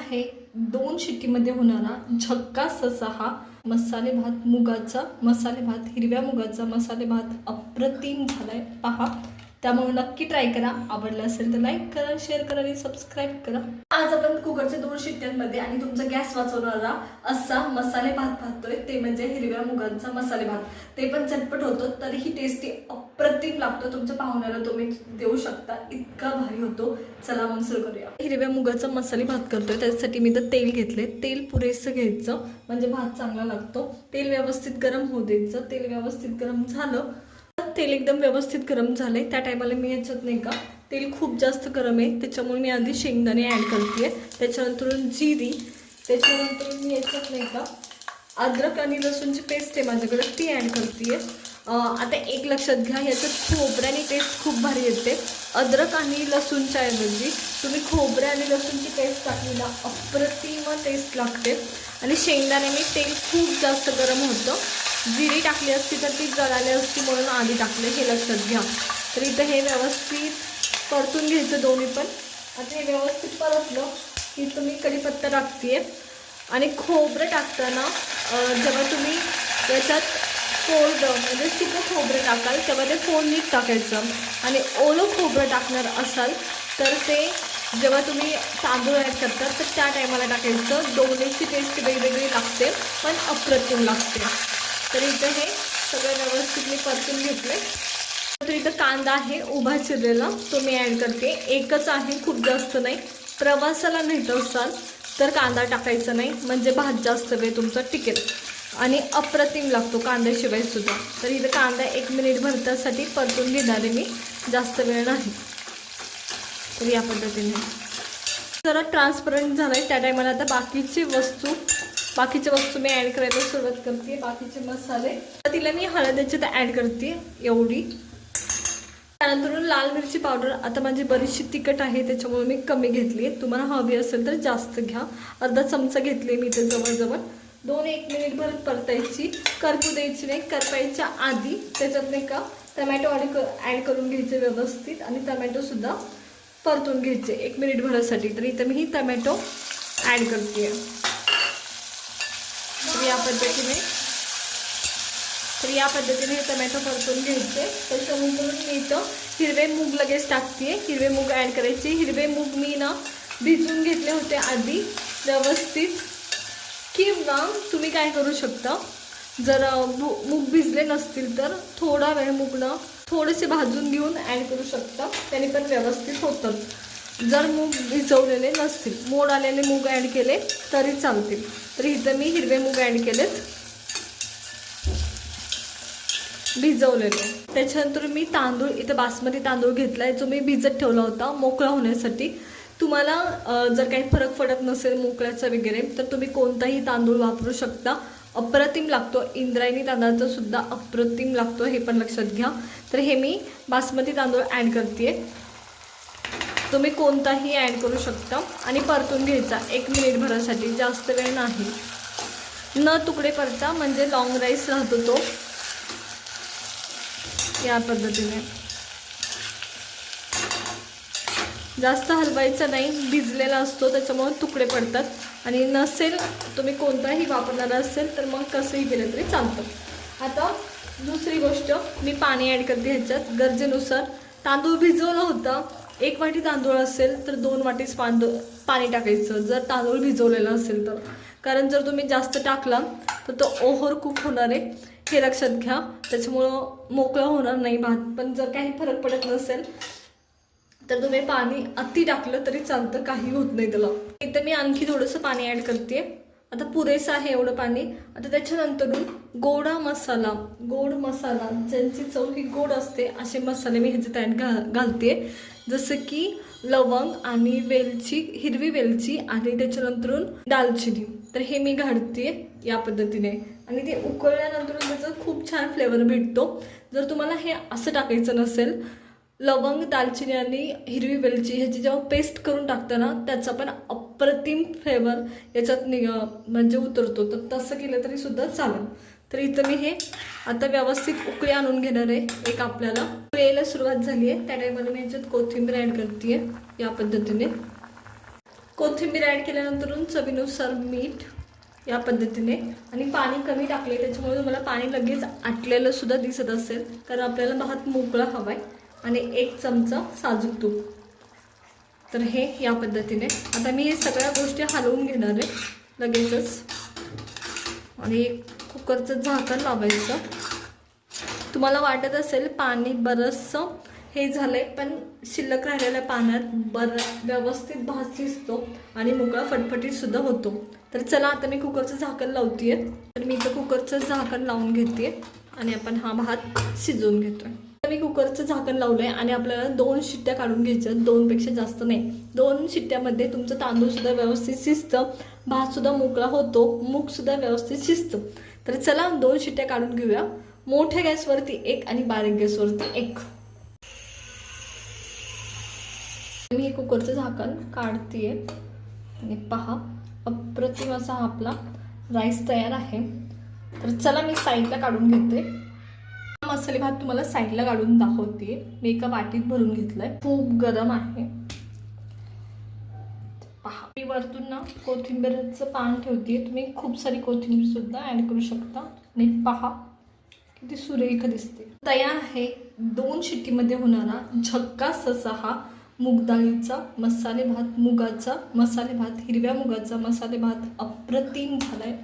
आहे 2 शिट्टीमध्ये होणारा झक्कास असा हा मसाले भात, मुगाचा मसाले भात, हिरव्या मुगाचा मसाले भात अप्रतिम झालाय पहा। त्यामुळे नक्की ट्राय करा। आवडला असेल तर लाईक करा, शेअर करा आणि सबस्क्राईब करा। आज आपण कुकरच्या 2 शिट्ट्यांमध्ये आणि तुमचा गॅस वाचवणारा असा मसाले भात भाजतोय, ते म्हणजे हिरव्या मुगाचा मसाले भात। ते पण झटपट होतो, तरीही टेस्टी अप्रतिम लागतो। तुमच्या पाहुण्याला तुम्ही देऊ शकता, इतका भारी होतो। चला मग सुरू करूया। हिरव्या मुगाचा मसाले भात करतोय, त्यासाठी मी तर तेल घेतले। तेल पुरेसं घ्यायचं म्हणजे भात चांगला लागतो। तेल व्यवस्थित गरम होऊ द्यायचं। तेल व्यवस्थित गरम झालं, तेल एकदम व्यवस्थित गरम झाले त्या टायमाला मी याच्यात नाही का, तेल खूप जास्त गरम आहे त्याच्यामुळे मी आधी शेंगदाणे ॲड करते, त्याच्यानंतर जिरी, त्याच्यानंतर मी याच्यात नाही का अद्रक आणि लसूणची पेस्ट आहे माझ्याकडे, ती ॲड करते। आता एक लक्षात घ्या, याच्यात खोबऱ्याने टेस्ट खूप भारी येते। अद्रक आणि लसूणच्या ऐवजी तुम्ही खोबरे आणि लसूणची पेस्ट टाकली ना, अप्रतिम टेस्ट लागते। आणि शेंगदाण्याने तेल खूप जास्त गरम होतं। जिरी टाकली असती तर ती जळाली असती, म्हणून आधी टाकले, हे लक्षात घ्या। तर इथं हे व्यवस्थित परतून घ्यायचं दोन्ही पण। आता हे व्यवस्थित परतलं की तुम्ही कढीपत्ता टाकते आणि खोबरं टाकताना जेव्हा तुम्ही याच्यात कोरडं म्हणजे सुकं खोबरं टाकाल तेव्हा ते फोडणीत टाकायचं, आणि ओलं खोबरं टाकणार असाल तर ते जेव्हा तुम्ही तांदूळ ॲड करतात तर त्या टायमाला टाकायचं। दोन्हीची टेस्ट वेगवेगळी लागते पण अप्रतिम लागते। तर इथं हे सगळं व्यवस्थित मी परतून घेतले। तर इथं कांदा आहे उभा चिरलेला, तो मी ॲड करते। एकच आहे, खूप जास्त नाही। प्रवासाला नेत असाल तर कांदा टाकायचा नाही, म्हणजे भात जास्त वेळ तुमचा टिकेल आणि अप्रतिम लागतो कांद्याशिवाय सुद्धा। तर इथं कांदा 1 मिनिट भरतासाठी परतून घेणारे मी, जास्त वेळ नाही। तर या पद्धतीने जरा ट्रान्सपरंट झालं आहे, त्या टायमाला आता बाकीचे वस्तू मी ॲड करायला सुरुवात करते। बाकीचे मसाले तिला मी हळदीची तर ॲड करते एवढी। त्यानंतर लाल मिरची पावडर, आता माझी बरीचशी तिखट आहे त्याच्यामुळे मी कमी घेतली, तुम्हाला हवी असेल तर जास्त घ्या। अर्धा चमचा घेतली मी, ते जवळजवळ 1 मिनिट भर परतायची, करपू द्यायची नाही। करपायच्या आधी त्याच्यात नाही का टमॅटो ॲड करून घ्यायचे व्यवस्थित, आणि टमॅटोसुद्धा परतून घ्यायचे 1 मिनिट भरासाठी। तर इथं मी ही टमॅटो ॲड करते। तर या पद्धतीने हे टमॅटो परतून घ्यायचे। त्याच्यानंतर मी इथं हिरवे मूग लगेच टाकते, हिरवे मूग ॲड करायचे। हिरवे मूग मी ना भिजवून घेतले होते आधी व्यवस्थित, किंवा तुम्ही काय करू शकता, जर मूग भिजले नसतील तर थोडा वेळ मूग ना थोडेसे भाजून घेऊन ॲड करू शकता, त्याने पण व्यवस्थित होतं। जर मूग भिजवलेले नसतील, मोड आलेले मूग ॲड केले तरी चालतील। तर इथं मी हिरवे मूग ॲड केलेत भिजवलेले। त्याच्यानंतर मी तांदूळ, इथं बासमती तांदूळ घेतलाय, जो मी भिजत ठेवला होता मोकळा होण्यासाठी। तुम्हाला जर काही फरक पडत नसेल मोकळ्याचा वगैरे तर तुम्ही कोणताही तांदूळ वापरू शकता, अप्रतिम लागतो। इंद्रायणी तांदळाचा सुद्धा अप्रतिम लागतो, हे पण लक्षात घ्या। तर हे मी बासमती तांदूळ ॲड करते, तुम्ही कोणताही ॲड करू शकता, आणि परतून घ्यायचा 1 मिनिट भरासाठी, जास्त वेळ नाही। न तुकडे पडता म्हणजे लॉंग राईस राहतो तो, या पद्धतीने जास्त हलवायचं नाही, भिजलेला असतो त्याच्यामुळे तुकडे पडतात। आणि नसेल तुम्ही कोणताही वापरणार असेल तर मग कसंही केलं तरी चालतं। आता दुसरी गोष्ट, मी पाणी ॲड करते ह्याच्यात गरजेनुसार। तांदूळ भिजवलं होतं, 1 वाटी तांदूळ असेल तर 2 वाटीच पाणी टाकायचं, जर तांदूळ भिजवलेला असेल तर। कारण जर तुम्ही जास्त टाकला तर तो ओव्हर कुक होणार आहे, हे लक्षात घ्या। त्याच्यामुळं मोकळं होणार नाही भात। पण जर काही फरक पडत नसेल तर तुम्ही पाणी अति टाकलं तरी चालतं, काही होत नाही त्याला। इथं मी आणखी थोडंसं पाणी ॲड करते, आता पुरेसं आहे एवढं पाणी। आता त्याच्यानंतरून गोड मसाला, ज्यांची चव ही गोड असते असे मसाले मी ह्याच्यात ॲड घालते, जसं की लवंग आणि वेलची, हिरवी वेलची, आणि त्याच्यानंतरून दालचिनी। तर हे मी घालते या पद्धतीने, आणि ते उकळल्यानंतर त्याचा खूप छान फ्लेवर भेटतो। जर तुम्हाला हे असं टाकायचं नसेल, लवंग, दालचिनी आणि हिरवी वेलची ह्याची जेव्हा पेस्ट करून टाकताना त्याचा पण अप्रतिम फ्लेवर याच्यात म्हणजे उतरतो, तर तसं केलं तरी सुद्धा चालेल। तर इथं मी हे आता व्यवस्थित उकळी आणून घेणार आहे। एक आपल्याला उकळी यायला सुरुवात झाली आहे, त्या टायमाला मी याच्यात कोथिंबीर ॲड करते या पद्धतीने। कोथिंबीर ॲड केल्यानंतर चवीनुसार मीठ या पद्धतीने, आणि पाणी कमी टाकले त्याच्यामुळे तुम्हाला पाणी लगेच आटलेलं सुद्धा दिसत असेल, कारण आपल्याला भात मोकळा हवा आहे. आणि 1 चमचा साजूक तूप. तर हे या पद्धतीने आता मी हे सगळ्या गोष्टी हलवून घेणार आहे लगेचच. आणि कुकरचं झाकण लावायचं. तुम्हाला वाटत असेल पाणी बरंचसं हे झालंय, पण शिल्लक राहिलेल्या पाण्यात व्यवस्थित भात शिजतो आणि मोकळा फटफटीत सुद्धा होतो. तर चला आता मी कुकरचं झाकण लावतीये. तर मी इथं कुकरचं झाकण लावून घेते आणि आपण हा भात शिजवून घेतोय. मी कुकरचं झाकण लावलंय आणि आपल्याला 2 शिट्ट्या काढून घ्यायच्या, 2 पेक्षा जास्त नाही. 2 शिट्ट्यामध्ये तुमचं तांदूळ सुद्धा व्यवस्थित शिजतं, भात सुद्धा मोकळा होतो, मूग सुद्धा व्यवस्थित शिजतं. तर चला 2 शिट्ट्या काढून घेऊया. मोठ्या गॅसवरती 1 आणि बारीक गॅसवरती 1. मी हे कुकरचं झाकण काढतेय आणि पहा, अप्रतिम असा आपला राईस तयार आहे. तर चला मी साईडला काढून घेते. मसाले भात तुम्हाला साईडला काढून दाखवते. मी एका वाटीत भरून घेतलाय, खूप गरम आहे. पहा, मी वरतून ना कोथिंबीरचं पान ठेवते. तुम्ही खूप सारी कोथिंबीर सुद्धा ऍड करू शकता. आणि पहा किती सुरेख दिसते. तयार आहे 2 शिट्टीमध्ये होणारा झक्कास असा हा मूग डाळीचा मसाले भात, मुगाचा मसाले भात, हिरव्या मुगाचा मसाले भात. अप्रतिम झालाय.